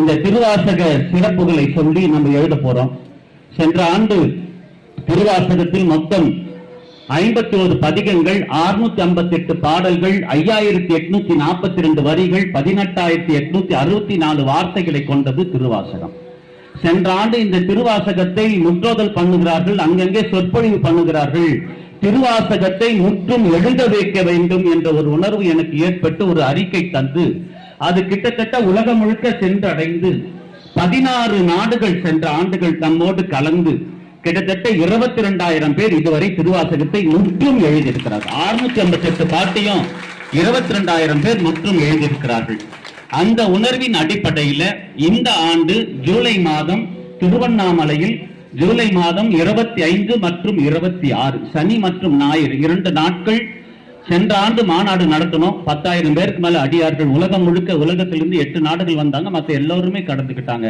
இந்த திருவாசக சிறப்புகளை சொல்லி நம்ம எழுத போறோம். சென்ற ஆண்டு திருவாசகத்தில் மொத்தம் 51 பதிகங்கள், 658 பாடல்கள், 5842 வரிகள், 18864 வார்த்தைகளை கொண்டது திருவாசகம். சென்ற ஆண்டு இந்த திருவாசகத்தை முற்றோதல் பண்ணுகிறார்கள், அங்கங்கே சொற்பொழிவு பண்ணுகிறார்கள். திருவாசகத்தை முற்றும் எழுத வைக்க வேண்டும் என்ற ஒரு உணர்வு எனக்கு ஏற்பட்டு ஒரு அறிக்கை தந்து அது கிட்டத்தட்ட உலகம் முழுக்க சென்றடைந்து 16 நாடுகள் சென்ற ஆண்டுகள் நம்மோடு கலந்து கிட்டத்தட்ட 22,000 பேர் இதுவரை திருவாசகத்தை முற்றும் எழுதியிருக்கிறார்கள். 658 பாட்டையும் 22,000 பேர் முற்றும் எழுதியிருக்கிறார்கள். அந்த உணர்வின் அடிப்படையில் இந்த ஆண்டு ஜூலை மாதம் திருவண்ணாமலையில் ஜூலை மாதம் 25 மற்றும் 26 சனி மற்றும் ஞாயிறு 2 நாட்கள் சென்ற ஆண்டு மாநாடு நடத்தணும். 10,000 பேருக்கு மேல அடியார்கள் உலகம் முழுக்க, உலகத்திலிருந்து 8 நாடுகள் வந்தாங்க, மற்ற எல்லோருமே கடந்துக்கிட்டாங்க.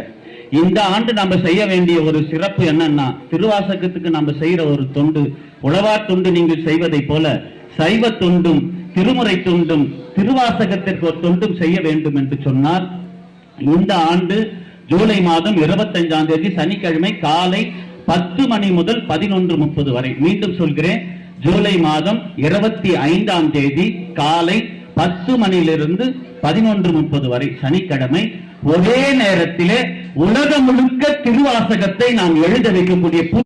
இந்த ஆண்டு நம்ம செய்ய வேண்டிய ஒரு சிறப்பு என்னன்னா, திருவாசகத்துக்கு நம்ம செய்யற ஒரு தொண்டு, உழவா தொண்டு நீங்கள் செய்வதை போல சைவ தொண்டும் திருமுறை தொண்டும் திருவாசகத்திற்கு ஒரு தொண்டும் செய்ய வேண்டும் என்று சொன்னால், இந்த ஆண்டு ஜூலை மாதம் 25ஆம் தேதி சனிக்கிழமை காலை 10 மணி முதல் 11:30 வரை, மீண்டும் சொல்கிறேன், ஜூலை மாதம் 25ஆம் தேதி காலை 10 மணியிலிருந்து 11:30 வரை சனிக்கிழமை ஒரே நேரத்திலே உலகம் முழுக்க திருவாசகத்தை நாம் எழுத வைக்கக்கூடிய